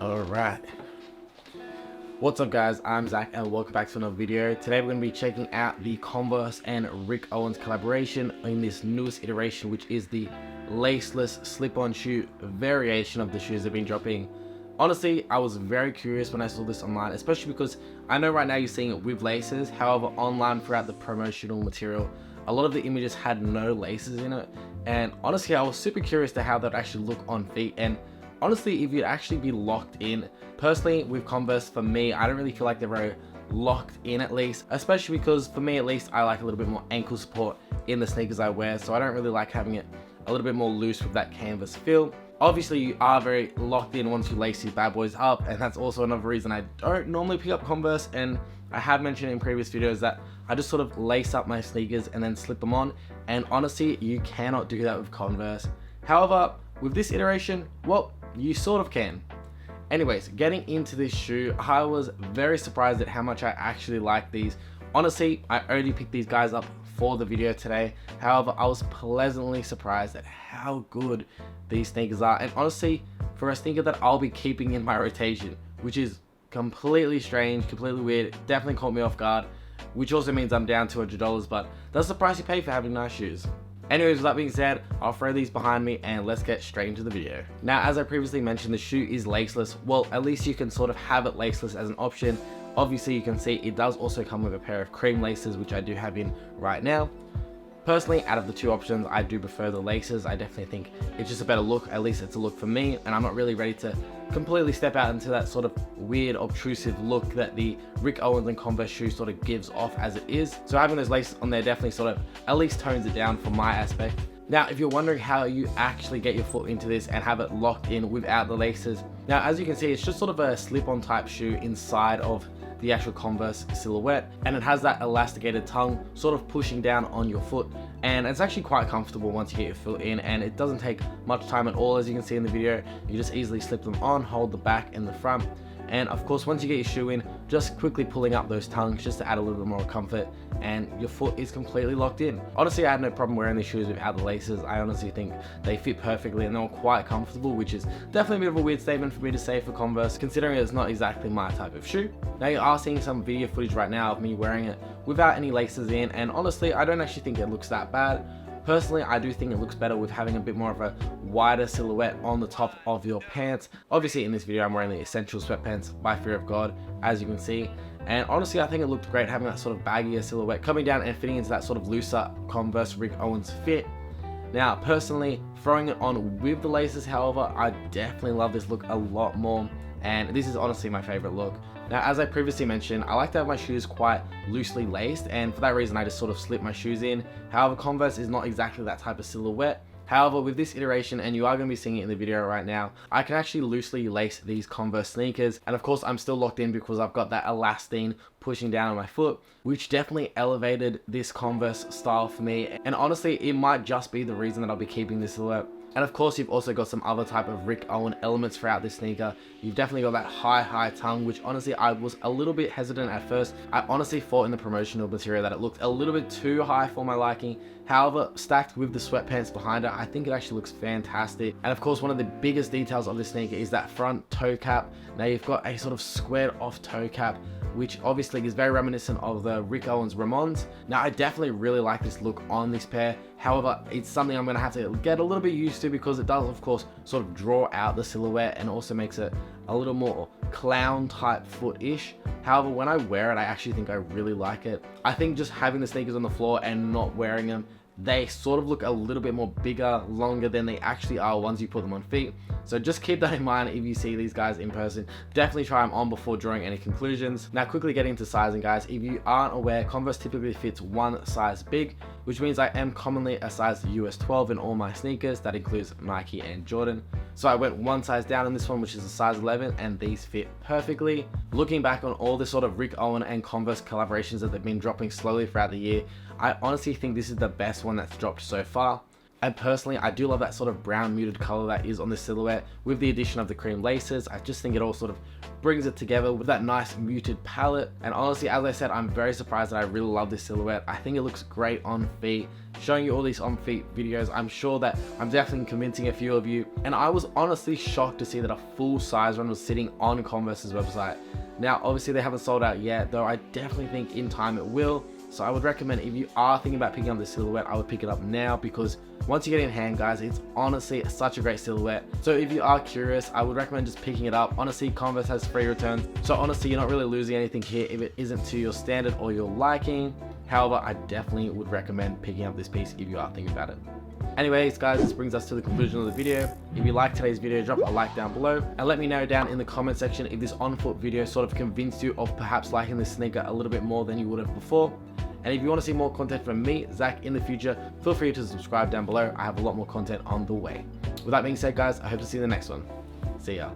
Alright, what's up guys, I'm Zach and welcome back to another video. Today we're going to be checking out the Converse and Rick Owens collaboration in this newest iteration, which is the laceless slip-on shoe variation of the shoes they've been dropping. Honestly, I was very curious when I saw this online, especially because I know right now you're seeing it with laces. However, online throughout the promotional material, a lot of the images had no laces in it, and honestly I was super curious to how that actually look on feet. And honestly, if you'd actually be locked in, personally with Converse, for me, I don't really feel like they're very locked in, at least, especially because for me at least, I like a little bit more ankle support in the sneakers I wear, so I don't really like having it a little bit more loose with that canvas feel. Obviously you are very locked in once you lace these bad boys up, and that's also another reason I don't normally pick up Converse. And I have mentioned in previous videos that I just sort of lace up my sneakers and then slip them on, and honestly you cannot do that with Converse. However, with this iteration, well, you sort of can. Anyways, getting into this shoe, I was very surprised at how much I actually like these. Honestly, I only picked these guys up for the video today. However, I was pleasantly surprised at how good these sneakers are, and honestly, for a sneaker that I'll be keeping in my rotation, which is completely strange, completely weird, definitely caught me off guard, which also means I'm down $200, but that's the price you pay for having nice shoes. Anyways, with that being said, I'll throw these behind me and let's get straight into the video. Now, as I previously mentioned, the shoe is laceless. Well, at least you can sort of have it laceless as an option. Obviously, you can see it does also come with a pair of cream laces, which I do have in right now. Personally, out of the two options, I do prefer the laces. I definitely think it's just a better look. At least it's a look for me, and I'm not really ready to completely step out into that sort of weird, obtrusive look that the Rick Owens and Converse shoe sort of gives off as it is. So having those laces on there definitely sort of at least tones it down from my aspect. Now, if you're wondering how you actually get your foot into this and have it locked in without the laces, now as you can see, it's just sort of a slip-on type shoe inside of the actual Converse silhouette, and it has that elasticated tongue sort of pushing down on your foot, and it's actually quite comfortable once you get your foot in, and it doesn't take much time at all. As you can see in the video, you just easily slip them on, hold the back and the front, and of course once you get your shoe in, just quickly pulling up those tongues just to add a little bit more comfort, and your foot is completely locked in. Honestly, I had no problem wearing these shoes without the laces. I honestly think they fit perfectly and they're quite comfortable, which is definitely a bit of a weird statement for me to say for Converse, considering it's not exactly my type of shoe. Now, you are seeing some video footage right now of me wearing it without any laces in, and honestly, I don't actually think it looks that bad. Personally, I do think it looks better with having a bit more of a wider silhouette on the top of your pants. Obviously, in this video, I'm wearing the Essential sweatpants by Fear of God, as you can see. And honestly, I think it looked great having that sort of baggier silhouette coming down and fitting into that sort of looser Converse Rick Owens fit. Now, personally, throwing it on with the laces, however, I definitely love this look a lot more, and this is honestly my favorite look. Now, as I previously mentioned, I like to have my shoes quite loosely laced, and for that reason I just sort of slip my shoes in. However, Converse is not exactly that type of silhouette. However, with this iteration, and you are going to be seeing it in the video right now, I can actually loosely lace these Converse sneakers, and of course I'm still locked in because I've got that elastane pushing down on my foot, which definitely elevated this Converse style for me, and honestly it might just be the reason that I'll be keeping this silhouette. And of course, you've also got some other type of Rick Owens elements throughout this sneaker. You've definitely got that high tongue, which honestly I was a little bit hesitant at first. I honestly thought in the promotional material that it looked a little bit too high for my liking. However, stacked with the sweatpants behind it, I think it actually looks fantastic. And of course, one of the biggest details of this sneaker is that front toe cap. Now you've got a sort of squared off toe cap, which obviously is very reminiscent of the Rick Owens Ramones. Now, I definitely really like this look on this pair. However, it's something I'm going to have to get a little bit used to because it does, of course, sort of draw out the silhouette and also makes it a little more clown type foot-ish. However, when I wear it, I actually think I really like it. I think just having the sneakers on the floor and not wearing them, they sort of look a little bit more bigger, longer than they actually are once you put them on feet. So just keep that in mind if you see these guys in person. Definitely try them on before drawing any conclusions. Now, quickly getting into sizing, guys. If you aren't aware, Converse typically fits one size big, which means I am commonly a size US 12 in all my sneakers. That includes Nike and Jordan. So I went one size down in this one, which is a size 11, and these fit perfectly. Looking back on all the sort of Rick Owens and Converse collaborations that they've been dropping slowly throughout the year, I honestly think this is the best one that's dropped so far. And personally, I do love that sort of brown muted color that is on the silhouette with the addition of the cream laces. I just think it all sort of brings it together with that nice muted palette. And honestly, as I said, I'm very surprised that I really love this silhouette. I think it looks great on feet. Showing you all these on feet videos, I'm sure that I'm definitely convincing a few of you. And I was honestly shocked to see that a full size run was sitting on Converse's website. Now, obviously they haven't sold out yet, though I definitely think in time it will. So I would recommend, if you are thinking about picking up the silhouette, I would pick it up now, because once you get it in hand, guys, it's honestly such a great silhouette. So if you are curious, I would recommend just picking it up. Honestly, Converse has free returns, so honestly, you're not really losing anything here if it isn't to your standard or your liking. However, I definitely would recommend picking up this piece if you are thinking about it. Anyways, guys, this brings us to the conclusion of the video. If you like today's video, drop a like down below and let me know down in the comment section if this on foot video sort of convinced you of perhaps liking this sneaker a little bit more than you would have before. And if you want to see more content from me, Zach, in the future, feel free to subscribe down below. I have a lot more content on the way. With that being said, guys, I hope to see you in the next one. See ya.